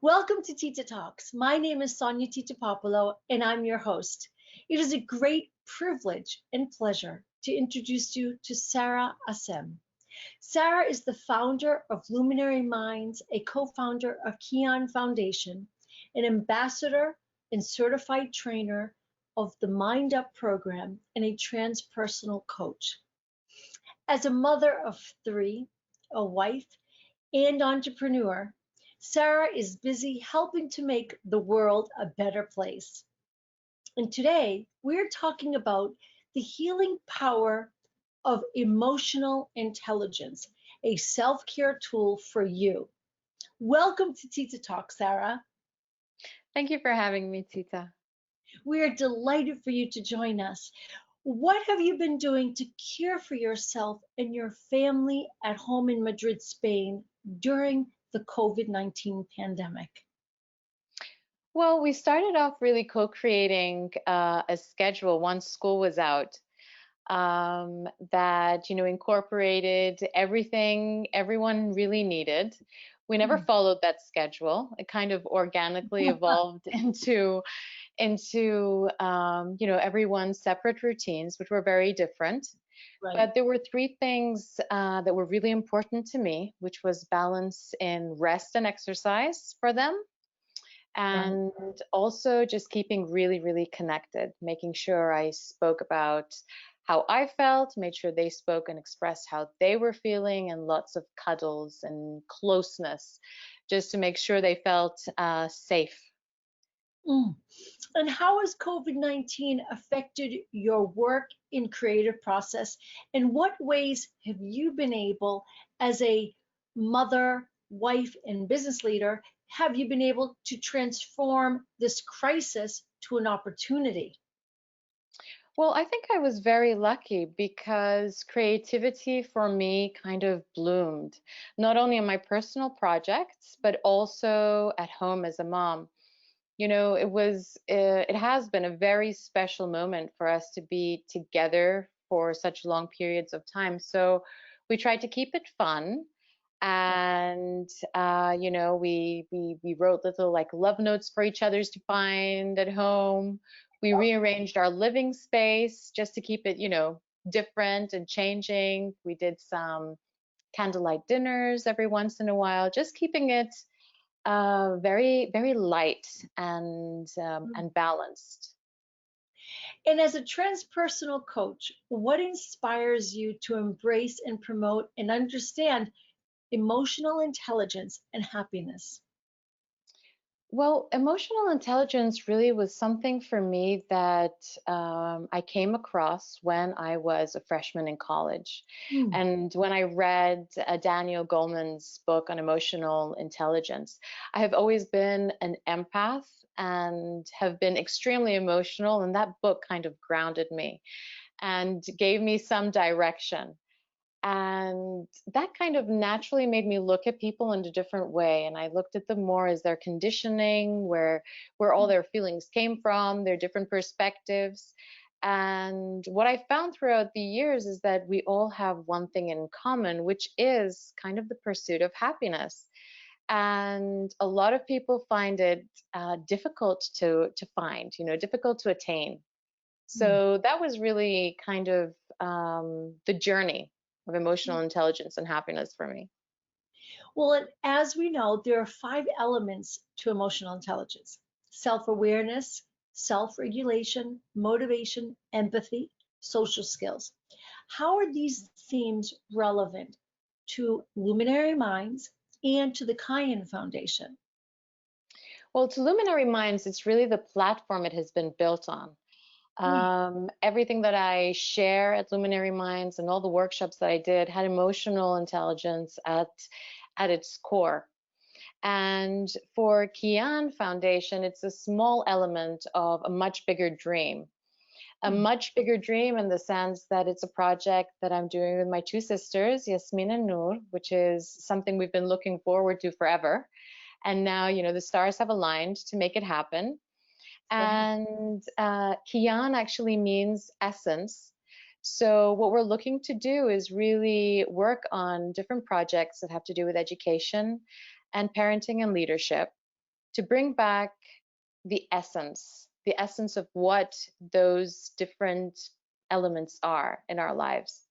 Welcome to Tita Talks. My name is Sonia Tita Popolo, and I'm your host. It is a great privilege and pleasure to introduce you to Sarah Assem. Sarah is the founder of Luminary Minds, a co-founder of Kian Foundation, an ambassador and certified trainer of the Mind Up program, and a transpersonal coach. As a mother of three, a wife, and entrepreneur, Sarah is busy helping to make the world a better place. And today we're talking about the healing power of emotional intelligence, a self-care tool for you. Welcome to Tita Talk, Sarah. Thank you for having me, Tita. We are delighted for you to join us. What have you been doing to care for yourself and your family at home in Madrid, Spain during the COVID-19 pandemic? Well, we started off really co-creating a schedule once school was out that, incorporated everything everyone really needed. We never followed that schedule. It kind of organically evolved into everyone's separate routines, which were very different. Right. But there were three things that were really important to me, which was balance in rest and exercise for them, and also just keeping really, really connected, making sure I spoke about how I felt, made sure they spoke and expressed how they were feeling, and lots of cuddles and closeness, just to make sure they felt safe. And how has COVID-19 affected your work in creative process? In what ways have you been able, as a mother, wife, and business leader, have you been able to transform this crisis to an opportunity? Well, I think I was very lucky because creativity for me kind of bloomed, not only in my personal projects, but also at home as a mom. It has been a very special moment for us to be together for such long periods of time. So we tried to keep it fun. And we wrote little like love notes for each other's to find at home. We rearranged our living space just to keep it, different and changing. We did some candlelight dinners every once in a while, just keeping it very, very light and balanced. And as a transpersonal coach, what inspires you to embrace and promote and understand emotional intelligence and happiness? Well, emotional intelligence really was something for me that I came across when I was a freshman in college. Mm. And when I read Daniel Goleman's book on emotional intelligence, I have always been an empath and have been extremely emotional. And that book kind of grounded me and gave me some direction. And that kind of naturally made me look at people in a different way. And I looked at them more as their conditioning, where all their feelings came from, their different perspectives. And what I found throughout the years is that we all have one thing in common, which is kind of the pursuit of happiness. And a lot of people find it difficult to find, difficult to attain. So that was really kind of the journey of emotional intelligence and happiness for me. Well, and as we know, there are 5 elements to emotional intelligence: self-awareness, self-regulation, motivation, empathy, social skills. How are these themes relevant to Luminary Minds and to the Kian Foundation? Well, to Luminary Minds, it's really the platform it has been built on. Everything that I share at Luminary Minds and all the workshops that I did had emotional intelligence at its core. And for Kian Foundation, it's a small element of a much bigger dream. A much bigger dream in the sense that it's a project that I'm doing with my two sisters, Yasmin and Noor, which is something we've been looking forward to forever. And now, the stars have aligned to make it happen. And Kian actually means essence. So what we're looking to do is really work on different projects that have to do with education and parenting and leadership. to bring back the essence of what those different elements are in our lives.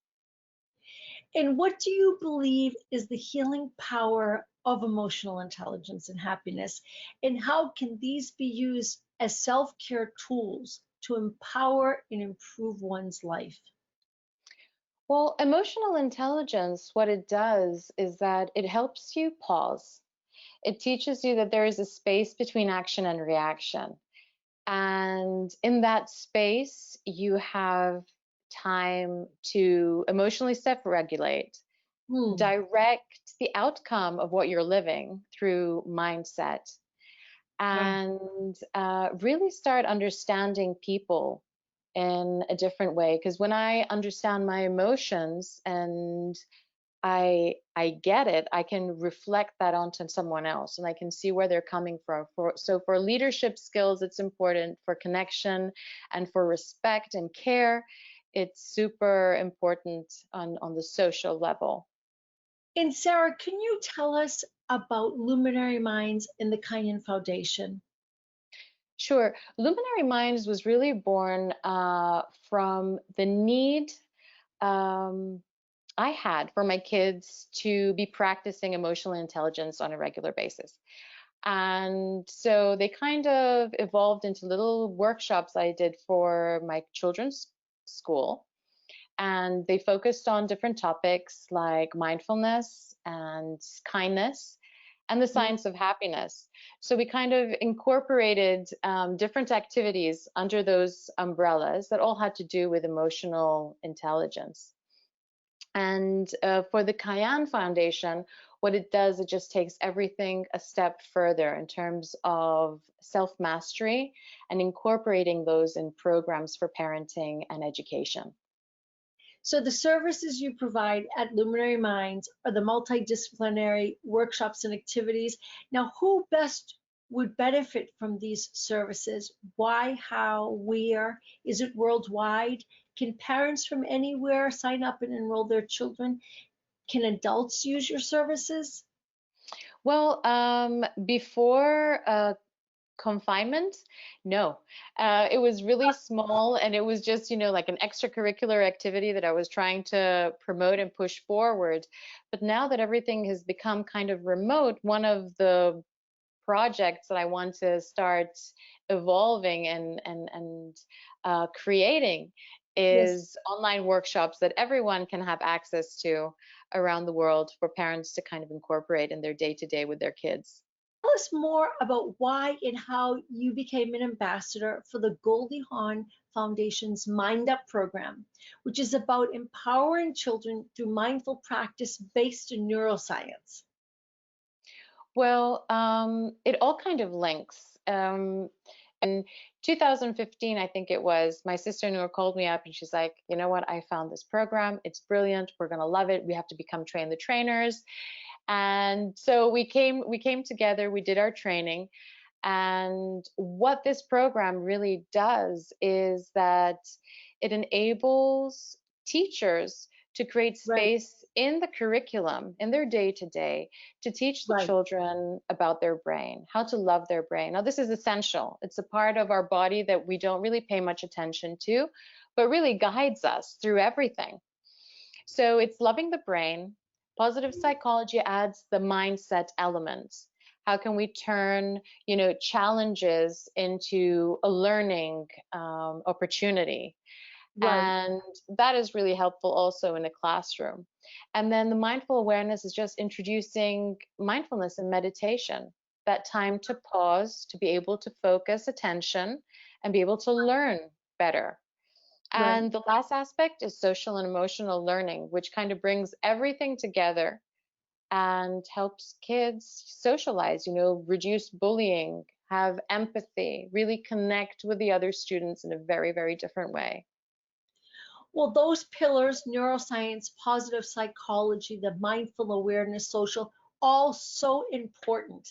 And what do you believe is the healing power of emotional intelligence and happiness? And how can these be used as self care tools to empower and improve one's life? Well, emotional intelligence, what it does is that it helps you pause. It teaches you that there is a space between action and reaction. And in that space, you have time to emotionally self regulate, Hmm, direct the outcome of what you're living through mindset, right. and really start understanding people in a different way. Because when I understand my emotions and I get it, I can reflect that onto someone else and I can see where they're coming from. So for leadership skills, it's important. For connection and for respect and care, it's super important on the social level. And Sarah, can you tell us about Luminary Minds and the Kaizen Foundation? Sure. Luminary Minds was really born from the need um, I had for my kids to be practicing emotional intelligence on a regular basis. And so they kind of evolved into little workshops I did for my children's school. And they focused on different topics like mindfulness and kindness and the Mm, science of happiness. So we kind of incorporated different activities under those umbrellas that all had to do with emotional intelligence. And for the Kayan Foundation, what it does, it just takes everything a step further in terms of self mastery and incorporating those in programs for parenting and education. So the services you provide at Luminary Minds are the multidisciplinary workshops and activities. Now, who best would benefit from these services? Why, how, where? Is it worldwide? Can parents from anywhere sign up and enroll their children? Can adults use your services? Well, before confinement, no. It was really small and it was just, like an extracurricular activity that I was trying to promote and push forward. But now that everything has become kind of remote, one of the projects that I want to start evolving and creating Yes. is online workshops that everyone can have access to around the world for parents to kind of incorporate in their day to day with their kids. Tell us more about why and how you became an ambassador for the Goldie Hawn Foundation's Mind Up program, which is about empowering children through mindful practice based in neuroscience. Well, it all kind of links. In 2015, I think it was, my sister Noor called me up and she's like, you know what? I found this program. It's brilliant. We're going to love it. We have to become train the trainers. And so we came together, we did our training. And what this program really does is that it enables teachers to create Right, space in the curriculum, in their day to day, to teach the right, children about their brain, how to love their brain. Now, this is essential. It's a part of our body that we don't really pay much attention to, but really guides us through everything. So it's loving the brain. Positive psychology adds the mindset element. How can we turn, challenges into a learning opportunity? right, And that is really helpful also in a classroom. And then the mindful awareness is just introducing mindfulness and meditation, that time to pause, to be able to focus attention and be able to learn better. right. And the last aspect is social and emotional learning, which kind of brings everything together and helps kids socialize, reduce bullying, have empathy, really connect with the other students in a very, very different way. Well, those pillars, neuroscience, positive psychology, the mindful awareness, social, all so important.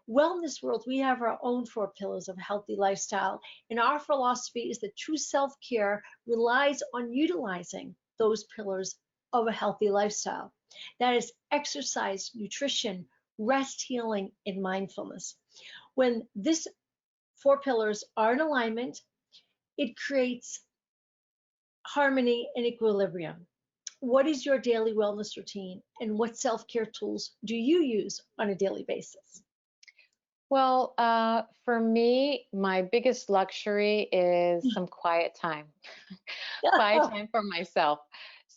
Wellness world, we have our own four pillars of healthy lifestyle. And our philosophy is that true self care relies on utilizing those pillars of a healthy lifestyle. That is exercise, nutrition, rest, healing, and mindfulness. When this four pillars are in alignment, it creates harmony and equilibrium. What is your daily wellness routine, and what self-care tools do you use on a daily basis? Well, for me, my biggest luxury is some quiet time, quiet time for myself. Yeah.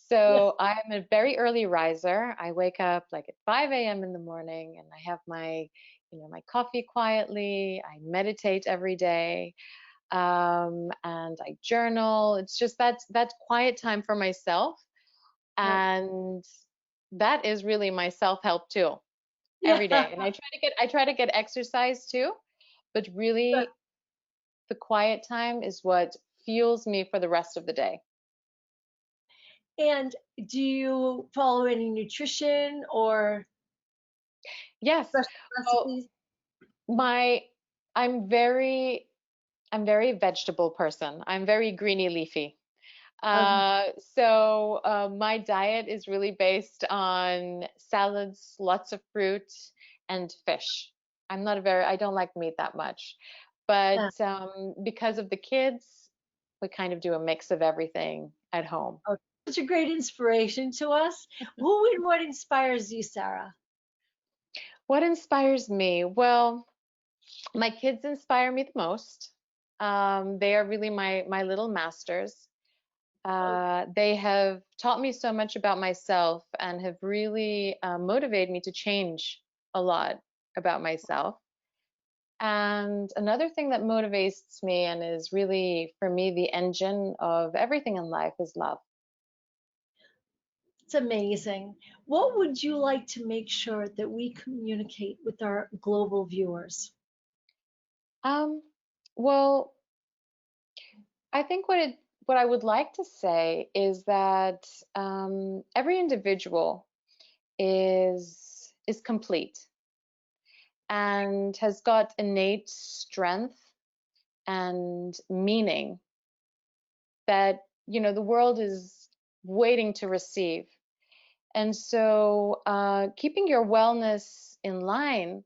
So I'm a very early riser. I wake up like at 5 a.m. in the morning and I have my coffee quietly. I meditate every day, and I journal. It's just that's quiet time for myself, Right. and that is really my self-help tool every Yeah. day. And I try to get exercise too, but really the quiet time is what fuels me for the rest of the day. And do you follow any nutrition or Yes. special Well, recipes? my I'm very I'm very vegetable person. I'm very greeny leafy. Okay. My diet is really based on salads, lots of fruit, and fish. I don't like meat that much. But Yeah. because of the kids, we kind of do a mix of everything at home. Okay. Such a great inspiration to us. Who and what inspires you, Sarah? What inspires me? Well, my kids inspire me the most. They are really my little masters. Okay. They have taught me so much about myself and have really motivated me to change a lot about myself. And another thing that motivates me and is really, for me, the engine of everything in life is love. It's amazing. What would you like to make sure that we communicate with our global viewers? Um, well, I think what I would like to say is that every individual is complete and has got innate strength and meaning that the world is waiting to receive. And so keeping your wellness in line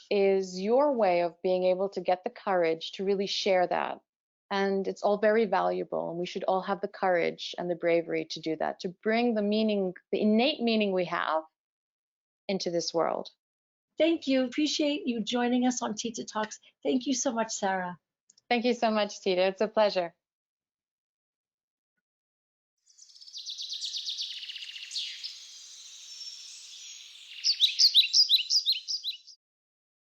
is your way of being able to get the courage to really share that. And it's all very valuable, and we should all have the courage and the bravery to do that, to bring the meaning, the innate meaning we have, into this world. Thank you. Appreciate you joining us on Tita Talks. Thank you so much, Sarah. Thank you so much, Tita. It's a pleasure.